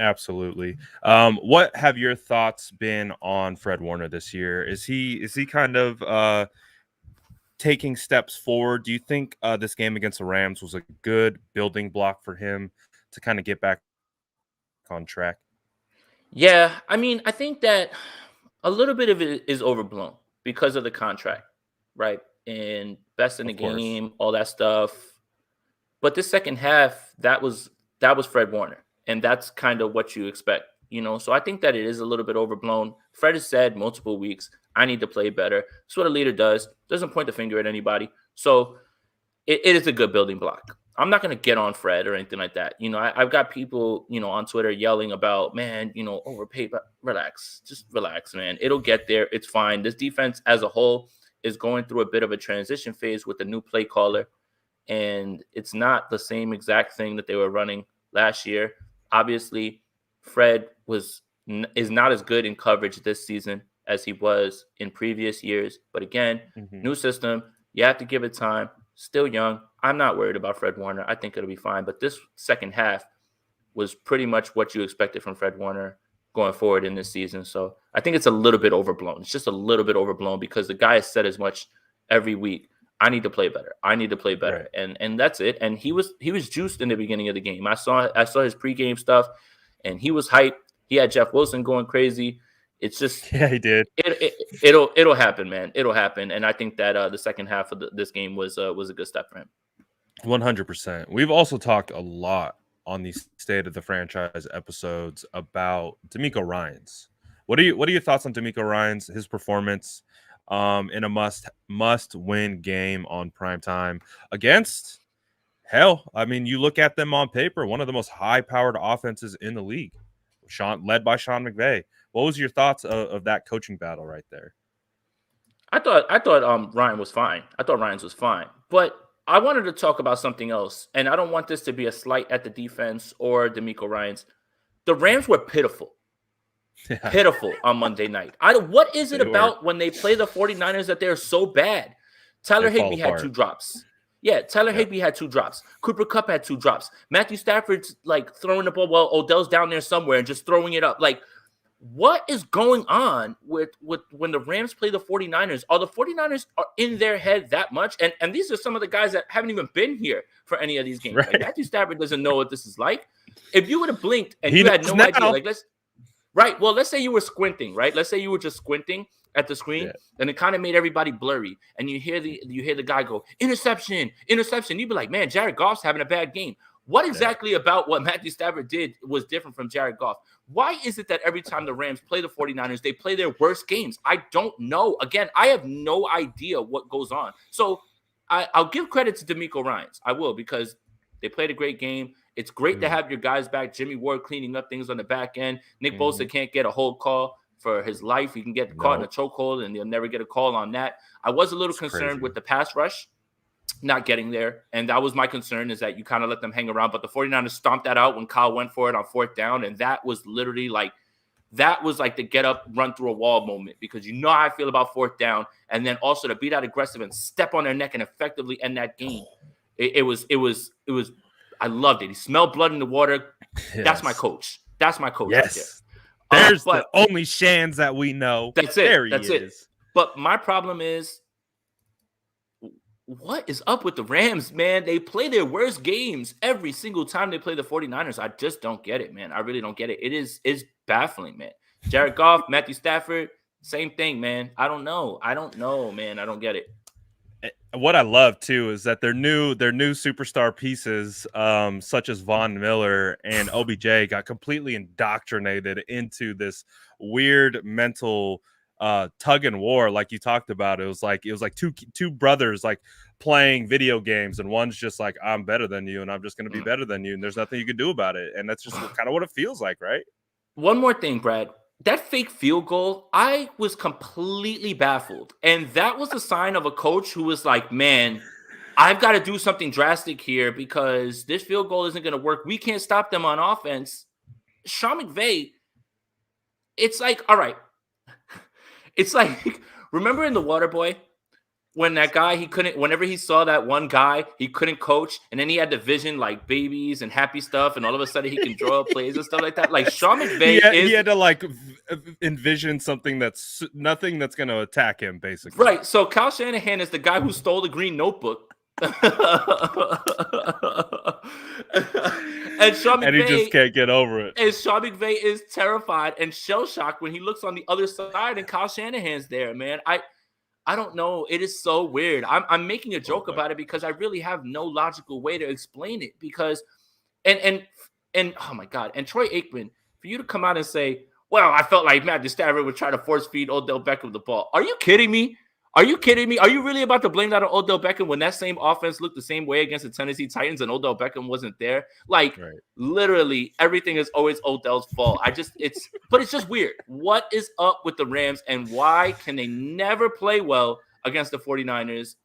Absolutely. What have your thoughts been on Fred Warner this year? Is he kind of taking steps forward? Do you think this game against the Rams was a good building block for him to kind of get back on track? Yeah, I mean, I think that a little bit of it is overblown because of the contract, right? And best in the game, all that stuff. But this second half, that was Fred Warner. And that's kind of what you expect, So I think that it is a little bit overblown. Fred has said multiple weeks, I need to play better. That's what a leader does. Doesn't point the finger at anybody. So it is a good building block. I'm not going to get on Fred or anything like that. I've got people, on Twitter yelling about, man, overpaid. But relax. Just relax, man. It'll get there. It's fine. This defense as a whole is going through a bit of a transition phase with a new play caller. And it's not the same exact thing that they were running last year. Obviously, Fred is not as good in coverage this season as he was in previous years. But again, new system, you have to give it time. Still young. I'm not worried about Fred Warner. I think it'll be fine. But this second half was pretty much what you expected from Fred Warner going forward in this season. So I think it's a little bit overblown. It's just a little bit overblown because the guy has said as much every week. I need to play better. I need to play better. Right. And that's it. And he was juiced in the beginning of the game. I saw his pregame stuff and he was hyped. He had Jeff Wilson going crazy. It's just Yeah, he did. It'll happen, man. It'll happen. And I think that the second half of this game was a good step for him. 100%. We've also talked a lot on these State of the Franchise episodes about D'Amico Ryans. What are your thoughts on D'Amico Ryans, his performance in a must win game on primetime against, hell, I mean, you look at them on paper, one of the most high powered offenses in the league, led by Sean McVay. What was your thoughts of that coaching battle right there? I thought Ryan was fine. I thought Ryans was fine, but I wanted to talk about something else, and I don't want this to be a slight at the defense or D'Amico Ryans. The Rams were pitiful. Yeah. Pitiful on Monday night. What is it about when they play the 49ers that they're so bad? Tyler Higbee had 2 drops. Yeah, Higbee had 2 drops. Cooper Kupp had 2 drops. Matthew Stafford's like throwing the ball while Odell's down there somewhere and just throwing it up. Like, what is going on with when the Rams play the 49ers? Are the 49ers in their head that much? And these are some of the guys that haven't even been here for any of these games. Right. Like, Matthew Stafford doesn't know what this is like. If you would have blinked and He you had no knows idea, now. like right. Well, let's say you were squinting, right? Let's say you were just squinting at the screen, and it kind of made everybody blurry. And you hear the guy go, interception. You'd be like, man, Jared Goff's having a bad game. What exactly about what Matthew Stafford did was different from Jared Goff? Why is it that every time the Rams play the 49ers, they play their worst games? I don't know. Again, I have no idea what goes on. So I'll give credit to D'Amico Ryans. I will, because they played a great game. It's great to have your guys back. Jimmy Ward cleaning up things on the back end. Nick Bosa can't get a hold call for his life. He can get caught in a chokehold, and he'll never get a call on that. I was a little concerned with the pass rush not getting there, and that was my concern, is that you kind of let them hang around. But the 49ers stomped that out when Kyle went for it on 4th down, and that was literally like the get up, run through a wall moment, because you know how I feel about 4th down, and then also to be that aggressive and step on their neck and effectively end that game. It was. I loved it. He smelled blood in the water. Yes. That's my coach. Yes. Right there. There's the only Shans that we know. That's it. That's it. But my problem is, what is up with the Rams, man? They play their worst games every single time they play the 49ers. I just don't get it, man. I really don't get it. It's baffling, man. Jared Goff, Matthew Stafford, same thing, man. I don't know, man. I don't get it. What I love too is that their new superstar pieces, such as Von Miller and OBJ, got completely indoctrinated into this weird mental tug and war, like you talked about. It was like two brothers like playing video games, and one's just like, I'm better than you, and I'm just going to be better than you, and there's nothing you can do about it. And that's just kind of what it feels like, right? One more thing, Brad. That fake field goal, I was completely baffled. And that was a sign of a coach who was like, man, I've got to do something drastic here because this field goal isn't going to work. We can't stop them on offense. Sean McVay, it's like, all right. It's like, remember in The Waterboy, when that guy, whenever he saw that one guy, he couldn't coach, and then he had the vision like babies and happy stuff, and all of a sudden he can draw up plays and stuff like that. Like Sean McVay he had to like envision something nothing that's going to attack him, basically. Right. So Kyle Shanahan is the guy who stole the green notebook. And Sean McVay, and he just can't get over it. And Sean McVay is terrified and shell-shocked when he looks on the other side and Kyle Shanahan's there, man. I don't know. It is so weird. I'm making a joke about it because I really have no logical way to explain it. Because and oh my God, and Troy Aikman, for you to come out and say, well, I felt like Matthew Stafford would try to force feed Odell Beckham the ball. Are you kidding me? Are you really about to blame that on Odell Beckham when that same offense looked the same way against the Tennessee Titans and Odell Beckham wasn't there? Like, literally everything is always Odell's fault. But it's just weird. What is up with the Rams, and why can they never play well against the 49ers?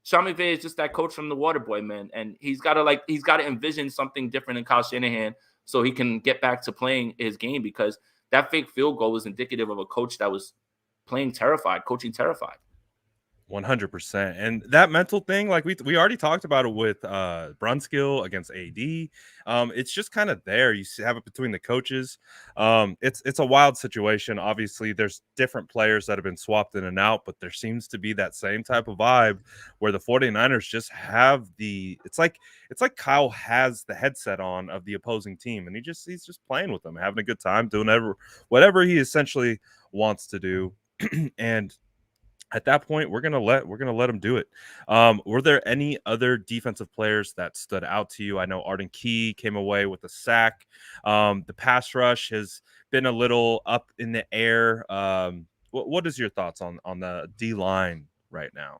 Sean McVay is just that coach from The Waterboy, man. And he's got to envision something different in Kyle Shanahan so he can get back to playing his game, because that fake field goal was indicative of a coach that was coaching terrified. 100%. And that mental thing, like we already talked about it with Brunskill against AD. It's just kind of there. Have it between the coaches. It's a wild situation. Obviously, there's different players that have been swapped in and out, but there seems to be that same type of vibe where the 49ers just have it's like Kyle has the headset on of the opposing team, and he's just playing with them, having a good time, doing whatever he essentially wants to do. And at that point, we're gonna let him do it. Were there any other defensive players that stood out to you? I know Arden Key came away with a sack. The pass rush has been a little up in the air. What is your thoughts on the D line right now?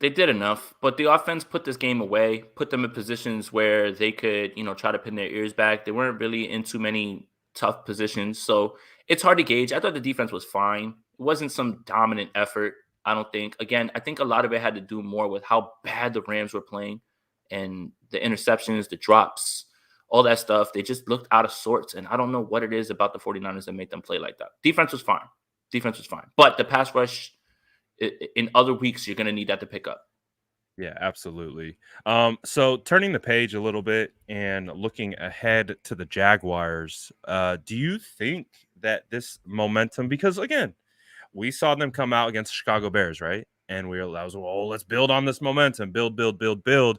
They did enough, but the offense put this game away, put them in positions where they could, try to pin their ears back. They weren't really in too many tough positions. So it's hard to gauge. I thought the defense was fine. It wasn't some dominant effort, I don't think. Again, I think a lot of it had to do more with how bad the Rams were playing and the interceptions, the drops, all that stuff. They just looked out of sorts. And I don't know what it is about the 49ers that made them play like that. Defense was fine. Defense was fine. But the pass rush, in other weeks, you're going to need that to pick up. Yeah, absolutely. So turning the page a little bit and looking ahead to the Jaguars, do you think that this momentum, because again, we saw them come out against Chicago Bears, right? And let's build on this momentum, build, build, build, build.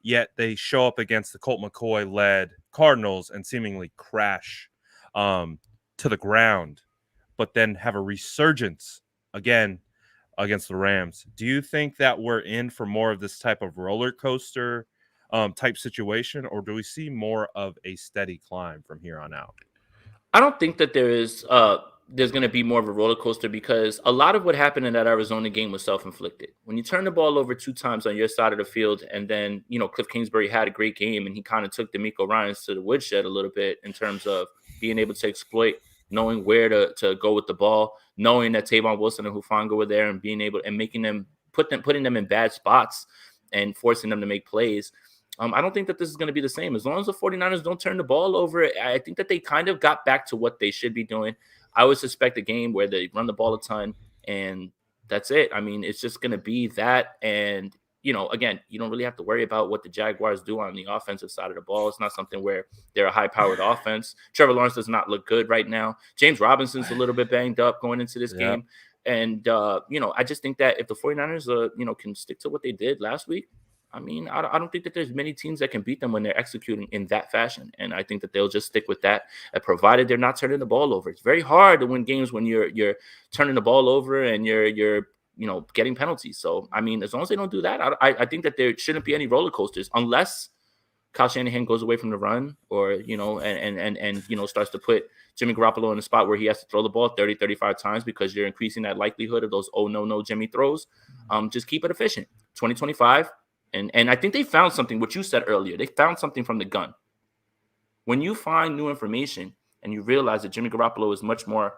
Yet they show up against the Colt McCoy led Cardinals and seemingly crash to the ground, but then have a resurgence again against the Rams. Do you think that we're in for more of this type of roller coaster type situation, or do we see more of a steady climb from here on out? I don't think that there's going to be more of a roller coaster because a lot of what happened in that Arizona game was self-inflicted. When you turn the ball over 2 times on your side of the field, and then Cliff Kingsbury had a great game, and he kind of took D'Amico Ryans to the woodshed a little bit in terms of being able to exploit, knowing where to go with the ball, knowing that Tavon Wilson and Hufanga were there, and being able and making them putting them in bad spots and forcing them to make plays. I don't think that this is going to be the same. As long as the 49ers don't turn the ball over, I think that they kind of got back to what they should be doing. I would suspect a game where they run the ball a ton and that's it. I mean, it's just going to be that. And, again, you don't really have to worry about what the Jaguars do on the offensive side of the ball. It's not something where they're a high-powered offense. Trevor Lawrence does not look good right now. James Robinson's a little bit banged up going into this game. And, I just think that if the 49ers, can stick to what they did last week, I mean, I don't think that there's many teams that can beat them when they're executing in that fashion. And I think that they'll just stick with that, provided they're not turning the ball over. It's very hard to win games when you're turning the ball over and you're getting penalties. So, I mean, as long as they don't do that, I think that there shouldn't be any roller coasters unless Kyle Shanahan goes away from the run or, and starts to put Jimmy Garoppolo in a spot where he has to throw the ball 30, 35 times because you're increasing that likelihood of those, oh, no, Jimmy throws. Just keep it efficient. 2025. And I think they found something, what you said earlier. They found something from the gun. When you find new information and you realize that Jimmy Garoppolo is much more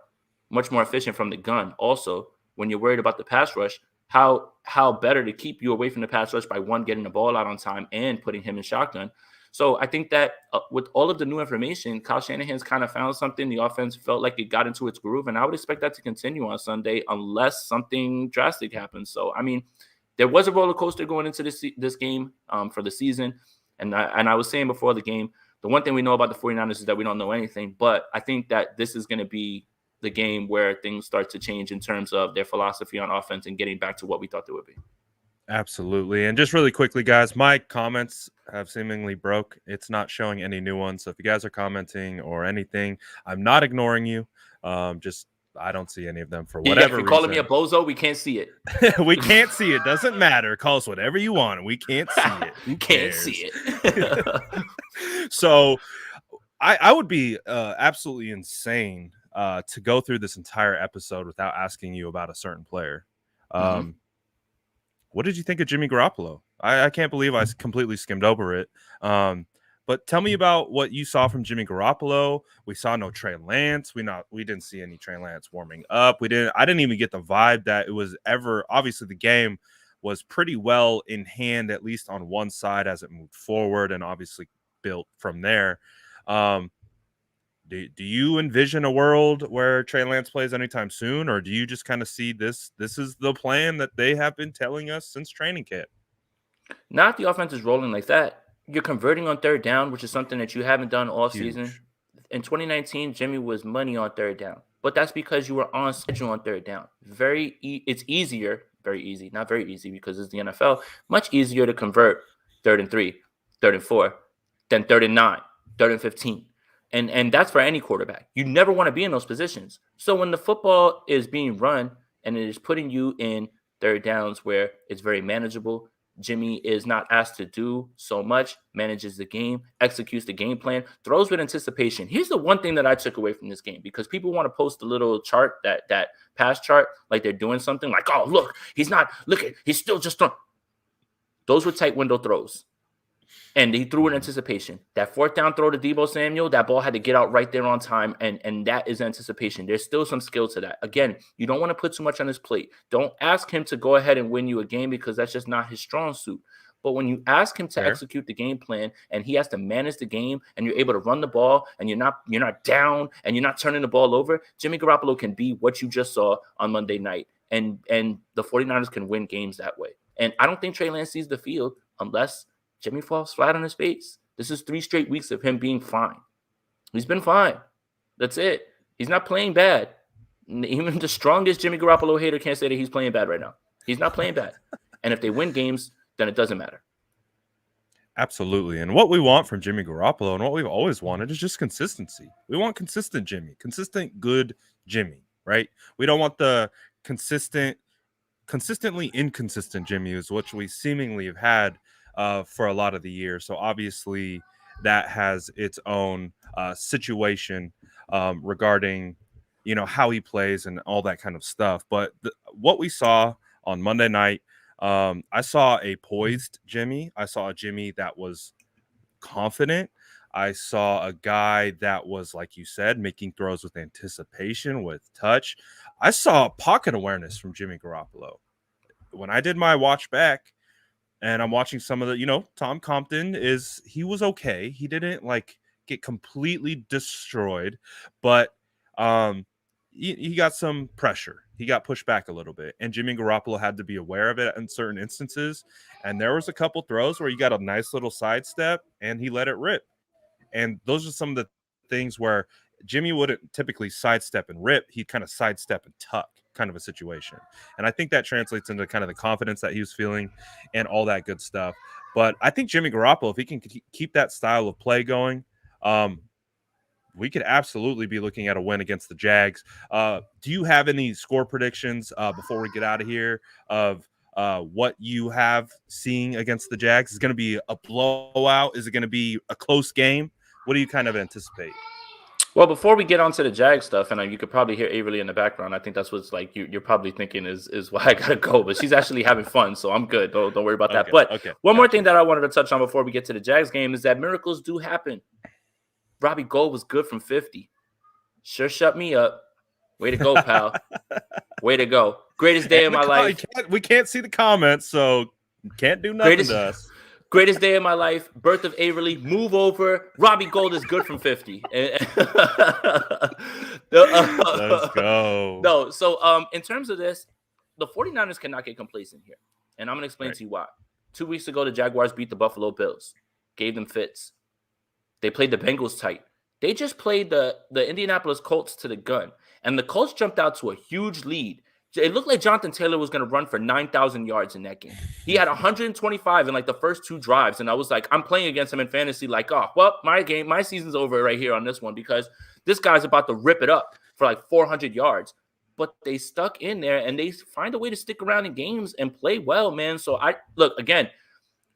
efficient from the gun, also, when you're worried about the pass rush, how better to keep you away from the pass rush by, one, getting the ball out on time and putting him in shotgun. So I think that with all of the new information, Kyle Shanahan's kind of found something. The offense felt like it got into its groove, and I would expect that to continue on Sunday unless something drastic happens. So, I mean, there was a roller coaster going into this game for the season. And I was saying before the game, the one thing we know about the 49ers is that we don't know anything. But I think that this is going to be the game where things start to change in terms of their philosophy on offense and getting back to what we thought they would be. Absolutely. And just really quickly, guys, my comments have seemingly broke. It's not showing any new ones. So if you guys are commenting or anything, I'm not ignoring you. Just I don't see any of them for whatever if you're calling reason. me a bozo, we can't see it. We can't see it. Doesn't matter. Call us whatever you want. We can't see it. Who Can't cares? see it. So I would be absolutely insane to go through this entire episode without asking you about a certain player. What did you think of Jimmy Garoppolo? I can't believe I completely skimmed over it. But tell me about what you saw from Jimmy Garoppolo. We saw no Trey Lance. We didn't see any Trey Lance warming up. I didn't even get the vibe that it was ever. Obviously, the game was pretty well in hand, at least on one side as it moved forward, and obviously built from there. Do you envision a world where Trey Lance plays anytime soon, or do you just kind of see this is the plan that they have been telling us since training camp? Not if the offense is rolling like that. You're converting on third down, which is something that you haven't done all season. Huge. In 2019, Jimmy was money on third down, but that's because you were on schedule on third down. It's easier, very easy, not very easy because it's the NFL. Much easier to convert 3rd and 3, 3rd and 4, than 3rd and 9, 3rd and 15, and that's for any quarterback. You never want to be in those positions. So when the football is being run and it is putting you in third downs where it's very manageable, Jimmy is not asked to do so much, manages the game, executes the game plan, throws with anticipation. Here's the one thing that I took away from this game, because people want to post a little chart, that pass chart, like they're doing something like, oh, look, he's still just throwing. Those were tight window throws. And he threw in anticipation. That 4th down throw to Deebo Samuel, that ball had to get out right there on time, and that is anticipation. There's still some skill to that. Again, you don't want to put too much on his plate. Don't ask him to go ahead and win you a game because that's just not his strong suit. But when you ask him to execute the game plan and he has to manage the game and you're able to run the ball and you're not down and you're not turning the ball over, Jimmy Garoppolo can be what you just saw on Monday night. And the 49ers can win games that way. And I don't think Trey Lance sees the field unless Jimmy falls flat on his face. This is 3 straight weeks of him being fine. He's been fine. That's it. He's not playing bad. Even the strongest Jimmy Garoppolo hater can't say that he's playing bad right now. He's not playing bad. And if they win games, then it doesn't matter. Absolutely. And what we want from Jimmy Garoppolo and what we've always wanted is just consistency. We want consistent Jimmy, consistent good Jimmy, right? We don't want the consistently inconsistent Jimmy, is what we seemingly have had for a lot of the year. So obviously that has its own situation regarding, how he plays and all that kind of stuff. But what we saw on Monday night, I saw a poised Jimmy. I saw a Jimmy that was confident. I saw a guy that was, like you said, making throws with anticipation, with touch. I saw pocket awareness from Jimmy Garoppolo. When I did my watch back, and I'm watching some of the, Tom Compton he was okay. He didn't get completely destroyed, but he got some pressure. He got pushed back a little bit, and Jimmy Garoppolo had to be aware of it in certain instances. And there was a couple throws where he got a nice little sidestep and he let it rip. And those are some of the things where Jimmy wouldn't typically sidestep and rip. He'd kind of sidestep and tuck, kind of a situation. And I think that translates into kind of the confidence that he was feeling and all that good stuff. But I think Jimmy Garoppolo, if he can keep that style of play going, we could absolutely be looking at a win against the Jags. Do you have any score predictions before we get out of here of what you have seeing against the Jags? Is it going to be a blowout? Is it going to be a close game? What do you kind of anticipate? Well, before we get onto the Jag stuff, and you could probably hear Averly in the background. I think that's what's you're probably thinking is why I gotta go, but she's actually having fun, so I'm good. Don't worry about that. But one more thing that I wanted to touch on before we get to the Jags game is that miracles do happen. Robbie Gould was good from 50. Sure shut me up. Way to go, pal. Way to go. Greatest day of my life. We can't see the comments, so can't do nothing to us. Greatest day of my life. Birth of Averly. Move over. Robbie Gould is good from 50. Let's go. No, so in terms of this, the 49ers cannot get complacent here. And I'm going to explain to you why. 2 weeks ago, the Jaguars beat the Buffalo Bills. Gave them fits. They played the Bengals tight. They just played the Indianapolis Colts to the gun. And the Colts jumped out to a huge lead. It looked like Jonathan Taylor was going to run for 9,000 yards in that game. He had 125 in the first 2 drives. And I was like, I'm playing against him in fantasy my season's over right here on this one because this guy's about to rip it up for 400 yards. But they stuck in there and they find a way to stick around in games and play well, man. So again,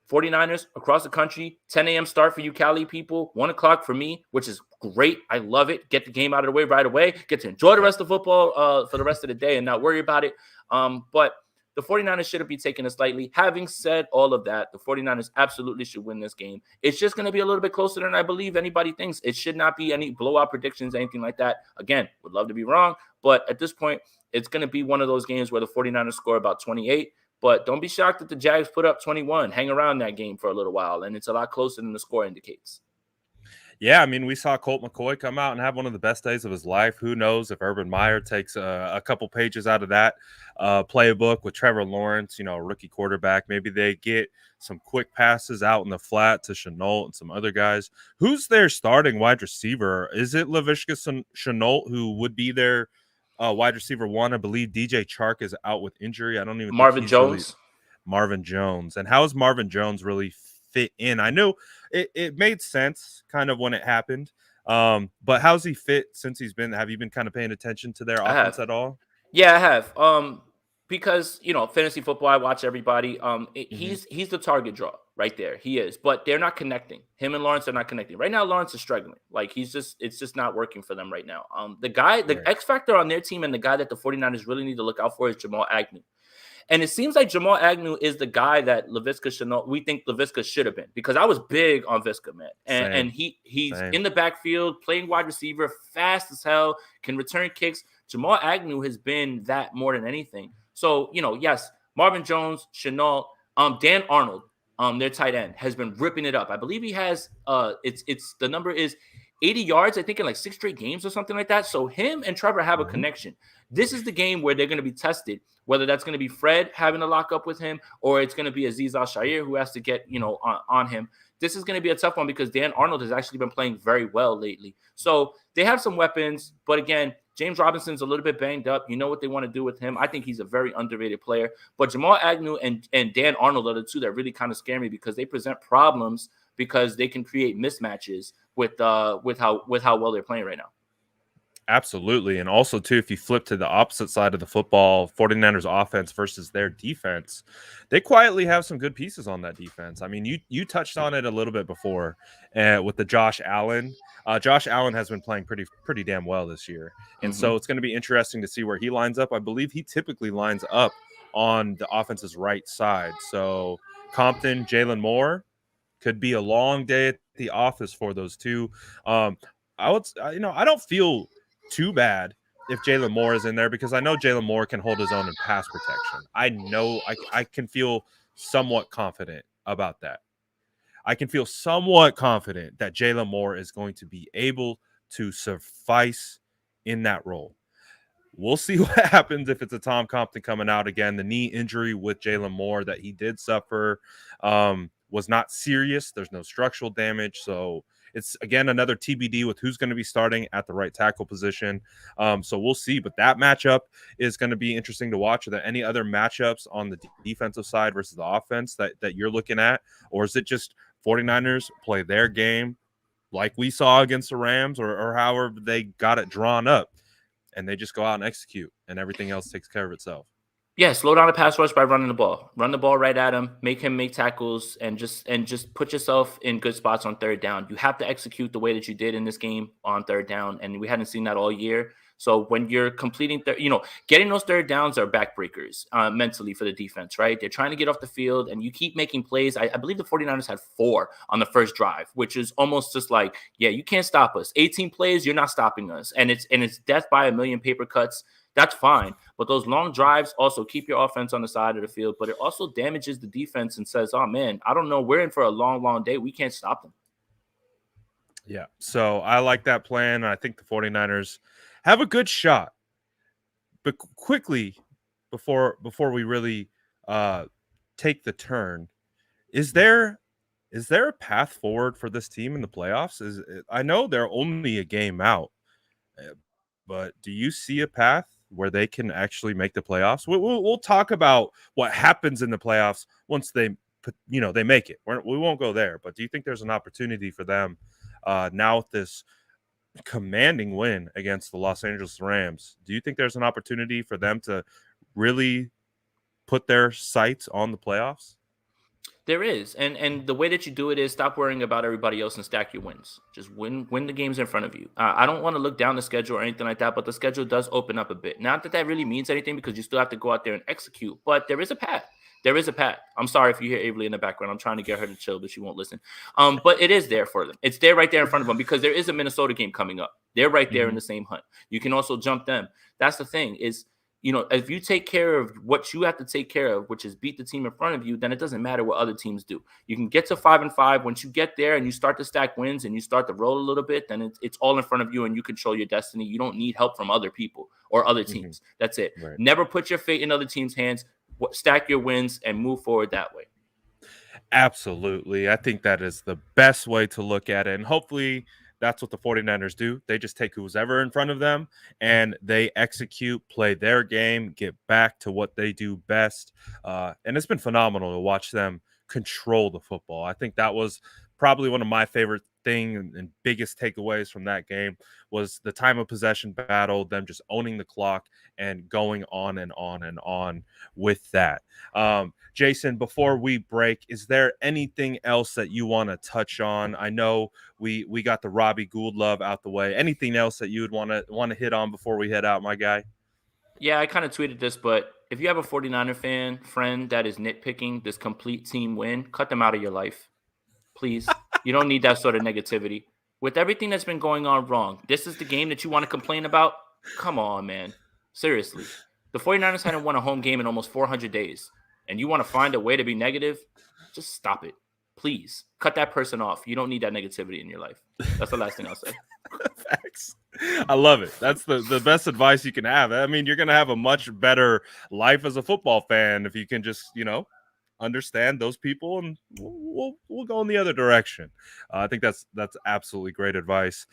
49ers across the country, 10 a.m. start for you Cali people, 1 o'clock for me, which is great. I love it. Get the game out of the way right away. Get to enjoy the rest of football for the rest of the day and not worry about it. But the 49ers shouldn't be taking this lightly. Having said all of that, the 49ers absolutely should win this game. It's just going to be a little bit closer than I believe anybody thinks. It should not be any blowout predictions, anything like that. Again, would love to be wrong. But at this point, it's going to be one of those games where the 49ers score about 28. But don't be shocked that the Jags put up 21. Hang around that game for a little while, and it's a lot closer than the score indicates. Yeah, I mean, we saw Colt McCoy come out and have one of the best days of his life. Who knows if Urban Meyer takes a couple pages out of that playbook with Trevor Lawrence, rookie quarterback. Maybe they get some quick passes out in the flat to Chenault and some other guys. Who's their starting wide receiver? Is it Laviska Chenault, who would be their wide receiver one? I believe DJ Chark is out with injury. I don't even think Marvin he's really Jones. Marvin Jones. And how has Marvin Jones really fit in? I know it made sense kind of when it happened. But how's he fit since have you been kind of paying attention to their I offense have. at all? Yeah, I have. Because fantasy football, I watch everybody. Hmm. He's the target draw right there. He is, but they're not connecting. Him and Lawrence are not connecting right now. Lawrence is struggling. Like it's just not working for them right now. The Right. X factor on their team and the guy that the 49ers really need to look out for is Jamal Agnew. And it seems like Jamal Agnew is the guy that Laviska Shenault, we think Laviska should have been, because I was big on Visca, man. And Same. he's Same. in the backfield, playing wide receiver, fast as hell, can return kicks. Jamal Agnew has been that more than anything. So, yes, Marvin Jones, Shenault, Dan Arnold, their tight end, has been ripping it up. I believe he has it's the number is 80 yards, I think, in like 6 straight games or something like that. So him and Trevor have a Mhm. connection. This is the game where they're going to be tested, whether that's going to be Fred having to lock up with him or it's going to be Aziz Al-Shaair who has to get, on him. This is going to be a tough one because Dan Arnold has actually been playing very well lately. So they have some weapons, but again, James Robinson's a little bit banged up. You know what they want to do with him. I think he's a very underrated player. But Jamal Agnew and Dan Arnold are the two that really kind of scare me because they present problems because they can create mismatches with how well they're playing right now. Absolutely. And also, too, if you flip to the opposite side of the football, 49ers offense versus their defense, they quietly have some good pieces on that defense. I mean, you touched on it a little bit before with the Josh Allen. Josh Allen has been playing pretty damn well this year. And Mm-hmm. so it's going to be interesting to see where he lines up. I believe he typically lines up on the offense's right side. So Compton, Jalen Moore, could be a long day at the office for those two. Um, I don't feel too bad if Jalen Moore is in there because I know Jalen Moore can hold his own in pass protection. I know I can feel somewhat confident about that. I can feel somewhat confident that Jalen Moore is going to be able to suffice in that role. We'll see what happens if it's a Tom Compton coming out again. The knee injury with Jalen Moore that he did suffer was not serious. There's no structural damage. So it's, again, another TBD with who's going to be starting at the right tackle position. So we'll see. But that matchup is going to be interesting to watch. Are there any other matchups on the defensive side versus the offense that you're looking at? Or is it just 49ers play their game like we saw against the Rams or however they got it drawn up? And they just go out and execute, and everything else takes care of itself. Yeah, slow down the pass rush by running the ball. Run the ball right at him, make him make tackles, and just put yourself in good spots on third down. You have to execute the way that you did in this game on third down, and we hadn't seen that all year. So when you're completing, getting those third downs are backbreakers mentally for the defense, right? They're trying to get off the field, and you keep making plays. I believe the 49ers had 4 on the first drive, which is almost just like, yeah, you can't stop us. 18 plays, you're not stopping us, and it's death by a million paper cuts. That's fine. But those long drives also keep your offense on the side of the field, but it also damages the defense and says, oh, man, I don't know. We're in for a long, long day. We can't stop them. Yeah. So I like that plan. I think the 49ers have a good shot. But quickly, before we really take the turn, is there a path forward for this team in the playoffs? I know they're only a game out, but do you see a path where they can actually make the playoffs? We'll talk about what happens in the playoffs once they make it. We won't go there, but do you think there's an opportunity for them now with this commanding win against the Los Angeles Rams? Do you think there's an opportunity for them to really put their sights on the playoffs? There is, and the way that you do it is stop worrying about everybody else and stack your wins. Just win the games in front of you. I don't want to look down the schedule or anything like that, but the schedule does open up a bit. Not that that really means anything because you still have to go out there and execute, but there is a path. There is a path. I'm sorry if you hear Avery in the background. I'm trying to get her to chill, but she won't listen. But it is there for them. It's there right there in front of them because there is a Minnesota game coming up. They're right there in the same hunt. You can also jump them. That's the thing is, if you take care of what you have to take care of, which is beat the team in front of you, then it doesn't matter what other teams do. You can get to 5-5. Once you get there and you start to stack wins and you start to roll a little bit, then it's all in front of you and you control your destiny. You don't need help from other people or other teams. That's it. Right. Never put your fate in other teams' hands. Stack your wins and move forward that way. Absolutely. I think that is the best way to look at it. And hopefully that's what the 49ers do. They just take who's ever in front of them and they execute, play their game, get back to what they do best. And it's been phenomenal to watch them control the football. I think that was probably one of my favorite thing and biggest takeaways from that game was the time of possession battle, them just owning the clock and going on and on and on with that. Jason, before we break, is there anything else that you want to touch on? I know we got the Robbie Gould love out the way. Anything else that you would want to hit on before we head out, my guy? Yeah, I kind of tweeted this, but if you have a 49er friend that is nitpicking this complete team win, cut them out of your life. Please. You don't need that sort of negativity. With everything that's been going on wrong, this is the game that you want to complain about? Come on, man. Seriously. The 49ers hadn't won a home game in almost 400 days, and you want to find a way to be negative? Just stop it. Please. Cut that person off. You don't need that negativity in your life. That's the last thing I'll say. Facts. I love it. That's the best advice you can have. I mean, you're going to have a much better life as a football fan if you can just, understand those people, and we'll go in the other direction. I think that's absolutely great advice.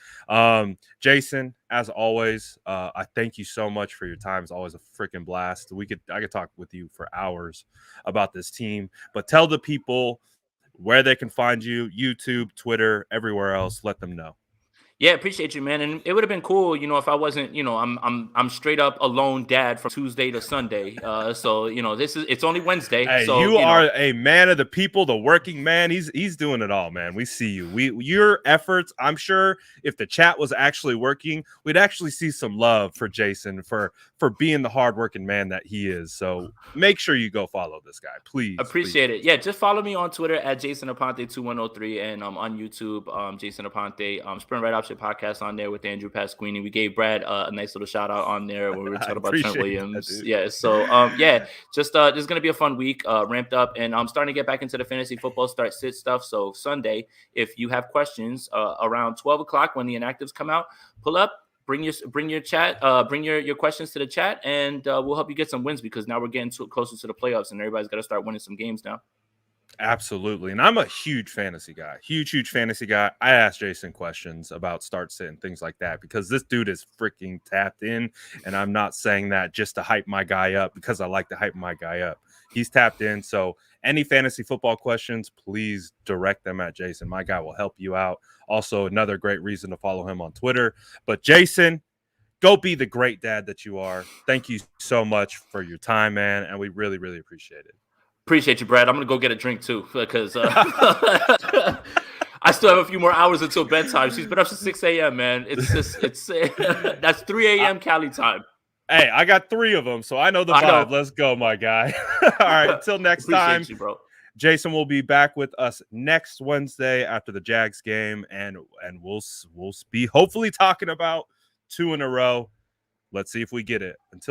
Jason, as always, I thank you so much for your time. It's always a freaking blast. I could talk with you for hours about this team, but tell the people where they can find you, YouTube, Twitter, everywhere else. Let them know. Yeah, appreciate you, man. And it would have been cool, if I wasn't, I'm straight up a lone dad from Tuesday to Sunday. So it's only Wednesday. Hey, so you are a man of the people, the working man. He's doing it all, man. We see you. Your efforts. I'm sure if the chat was actually working, we'd actually see some love for Jason for being the hardworking man that he is. So make sure you go follow this guy, please. Appreciate it. Yeah, just follow me on Twitter at Jason Aponte 2103 and on YouTube, Jason Aponte, Sprint Right Option Podcast on there with Andrew Pasquini. We gave Brad a nice little shout out on there where we were talking about Trent Williams. Yeah, so just this is gonna be a fun week, ramped up, and I'm starting to get back into the fantasy football start sit stuff. So Sunday, if you have questions around 12 o'clock when the inactives come out, pull up. Bring your chat, bring your questions to the chat, and we'll help you get some wins because now we're getting closer to the playoffs, and everybody's got to start winning some games now. Absolutely. And I'm a huge fantasy guy. Huge fantasy guy. I ask Jason questions about start sit and things like that because this dude is freaking tapped in. And I'm not saying that just to hype my guy up because I like to hype my guy up. He's tapped in. So any fantasy football questions, please direct them at Jason. My guy will help you out. Also, another great reason to follow him on Twitter. But Jason, go be the great dad that you are. Thank you so much for your time, man. And we really, really appreciate it. Appreciate you, Brad. I'm going to go get a drink too because I still have a few more hours until bedtime. She's been up since 6 a.m., man. That's 3 a.m. Cali time. Hey, I got 3 of them, so I know the vibe. Let's go, my guy. All right, until next time. You, bro. Jason will be back with us next Wednesday after the Jags game, and we'll be hopefully talking about 2 in a row. Let's see if we get it. Until